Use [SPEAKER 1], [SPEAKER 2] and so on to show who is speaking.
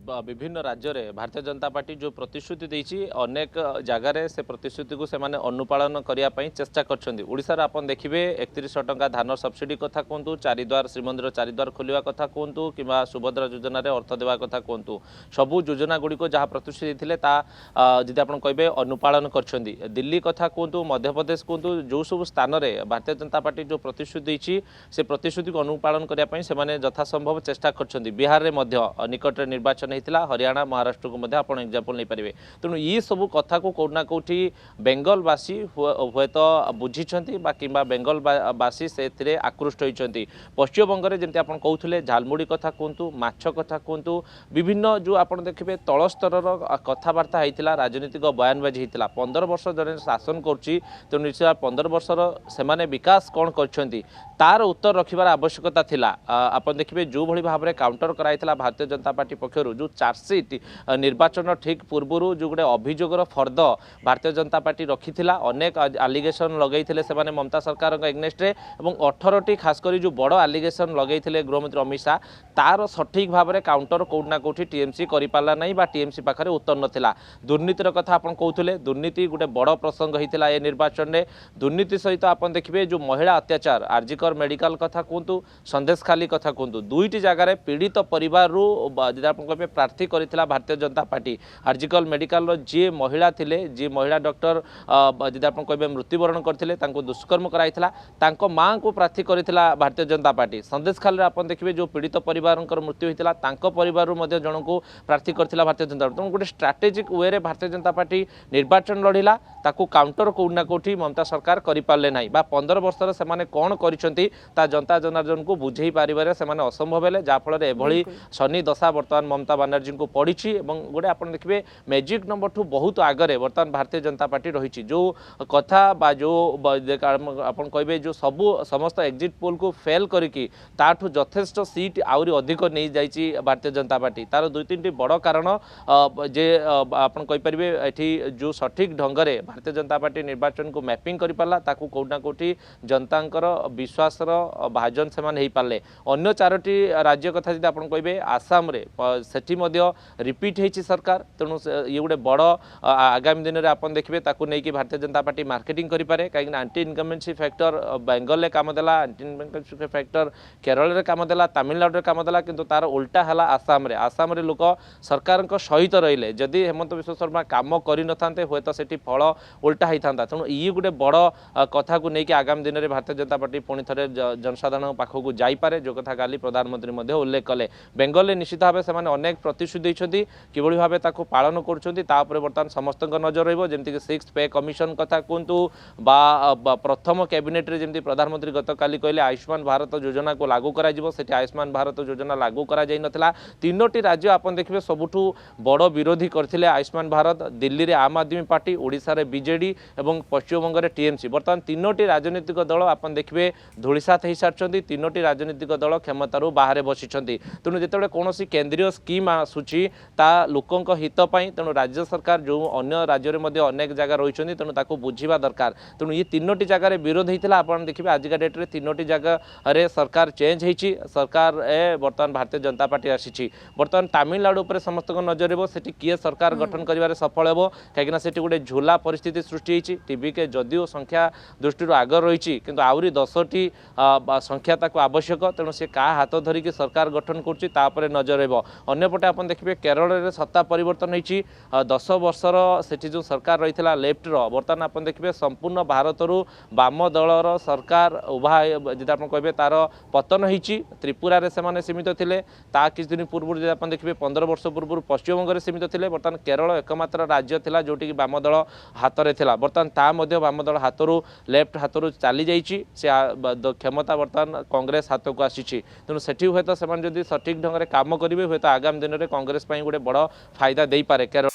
[SPEAKER 1] विभिन्न राज्य में भारतीय जनता पार्टी जो प्रतिश्रुति देती अनेक जगार से प्रतिश्रुति को सेमाने अनुपालन करने चेष्टा कर आप देखिए 31 टंका धान सब्सिडी कथा कहतु चारिद्वार श्रीमंदिर चारिद्वार खोलिया कथा कहतु कि सुभद्रा योजन अर्थ देवा कथा कहतु सबू योजना गुड़िक जहाँ प्रतिश्रुति देते जी आप कहे अनुपालन कर दिल्ली कथा कहतु मध्यप्रदेश कहतु जो सब स्थान में भारतीय जनता पार्टी जो प्रतिश्रुति देती से प्रतिश्रुति को अनुपालन करने यथासंभव चेष्टा कर बिहार में निकट निर्वाचन होता हरियाणा महाराष्ट्र को आप एग्जांपल नहीं पारे तेणु ये सब कथा को कौटना कौटी बेंगलवासी हुए तो बुझी कि बेंगलवासी से आकृष्ट होती पश्चिमबंग में जमी आप कहते झालमुड़ी कथा कहतु माछ कथा कहतु विभिन्न जो आप देखिए तल स्तर कथबार्ता होता राजनीतिक बयानबाजी होता 15 वर्ष जन शासन करुँच तेणु निश्चय 15 वर्षर से विकास कौन कर तार उत्तर रखार आवश्यकता थिला आप देखिए जो भली भाव में काउंटर कराइला भारतीय जनता पार्टी पक्षर जो चार्जसीट निर्वाचन ठीक पूर्व जो गोटे अभियोगर फर्द भारतीय जनता पार्टी रखी अनेक आलिगेसन लगे से ममता सरकार एग्नेस्टे और 18टी खासकर जो बड़ आलिगेसन लगे गृहमंत्री अमित शाह तार सठिक भाव में काउंटर कौटना कौटी टीएमसी करपारा नहीं टीएमसी पाखे उत्तर नाला दुर्नीतिर कथा आप कहते दुर्नीति गोटे बड़ प्रसंग होता है निर्वाचन में दुर्नीति सहित आप देखिए जो महिला अत्याचार आरजिकर मेडिकल कथा कहतु संदेश खाली कथा कहतु दुईटी जगार पीड़ित परिवार कहे प्रार्थी करथिला भारतीय जनता पार्टी आरजिकल मेडिकल जी महिला थिले जी महिला डॉक्टर जी आप कहे मृत्युवरण करथिले तांको दुष्कर्म कराइथिला माँ को प्रार्थी करथिला भारतीय जनता पार्टी संदेश खाली आप देखिए जो पीड़ित परिवार मृत्यु होता तांको परिवार जन को प्रार्थी करथिला भारतीय जनता पार्टी गोटे स्ट्राटेजिक वे भारतीय जनता पार्टी निर्वाचन लड़िला ताकू काउंटर कौटना कौटी ममता सरकार करें ना 15 वर्ष से कौन कर जनता जनार्दन को बुझे पारे असंभव है जहाँफल एभली शनि दशा बर्तमान ममता बानर्जी को पड़ी गोटे आप देखिए मैजिक नंबर ठू बहुत आगे बर्तमान भारतीय जनता पार्टी रही जो कथा बा जो आप कहे जो सबू समस्त एग्जिट पोल को फेल करके यथेष्ट सीट आहरी अधिक नहीं जाइए भारतीय जनता पार्टी तार 2-3टी बड़ कारण जे आप कहींपारे ये जो सठिक ढंग से भारतीय जनता पार्टी निर्वाचन को मैपिंग कर पारा ताकू कौटना कौटी जनतांकर विश्वास भाजन से पारे अन्य 4टी राज्य कथा जी आप कहे आसाम रे सेठी रिपीट होती सरकार तेणु ये गोटे बड़ आगामी दिन में आप देखिए नहीं भारतीय जनता पार्टी मार्केटिंग करें कहीं आंटी इनकमेंसी फैक्टर बेंगल काम देला आंटी इनकमेंसी फैक्टर केरल में काम देला तमिलनाडु में काम देला किंतु तार उल्टा है आसाम रे लोक सरकार सहित रहिले जदि हेमंत विश्व शर्मा काम कर नथांते हुए तो सेठी फल उल्टा होता तेणु ये गोटे बड़ कथा को लेकिन आगामी दिन में भारतीय जनता पार्टी पुणी थे जनसाधारण पाखक जापे जो कथा काली प्रधानमंत्री उल्लेख कले बेंगल में निश्चित भाव से अनेक प्रतिश्रुति देते किभली भाव ताको पालन कर बर्तमान समस्त नजर रही 6 पे कमिशन कथा कहतु प्रथम कैबिनेट रे जमी प्रधानमंत्री गतकाली कहले आयुष्मान भारत योजना को लागू करा आयुष्मान भारत योजना लागू करा जाई नथिला 3टी राज्य आप देखिए सबुठू बड़ विरोधी करथिले आयुष्मान भारत दिल्ली रे आम आदमी पार्टी ओडिशा रे बीजेडी और पश्चिमबंग में टीएमसी बर्तमान 3टी राजनीतिक दल आप देखिए धूलिसात हो सारी 3टी राजनीतिक दल क्षमतार बाहर बसी तेणु जो कौन केंद्रीय स्कीम आसूची ता लोकों हितपाई तेणु राज्य सरकार जो अन्य राज्य में अनेक जगह रही तेणु ताको बुझा दरकार तेणु ये 3टी जगार विरोध होता आप देखिए आजिका डेट में 3टी जगह सरकार चेंज होती सरकार बर्तमान भारतीय जनता पार्टी आसी बर्तमान तमिलनाडु पर समस्त नजर से किए सरकार गठन कर सफल हो कहीं से गोटे झोला परिस्थिति सृष्टि होती टीवी के जदिव संख्या दृष्टि आगे रही किंतु आहरी 10टी संख्या ताको आवश्यक तेणु से क्या हाथ धरिकी सरकार गठन कर नजर अंपटे आप देखिए केरल में सत्ता परिवर्तन होती 10 वर्षर से जो सरकार रही लेफ्टर बर्तमान आप देखिए संपूर्ण भारत वाम दलर सरकार उभा जी आप कहे तार पतन होती त्रिपुरा से सीमित थे किसी दिन पूर्व जो आप देखिए 15 वर्ष पूर्व पश्चिमबंग सीमित थे बर्तमान केरल एकमात्र राज्य था जोटि वाम दल हाथ में था बर्तमान ता वाम दल हाथों लेफ्ट हाथों चली जाइए क्षमता बर्तमान कांग्रेस हाथ को आसी तेणु से हूँ तो सठिक ढंग से काम करेंगे हूँ तो आगामी दिन में कांग्रेस गोटे बड़ फायदा दे पारे केरल।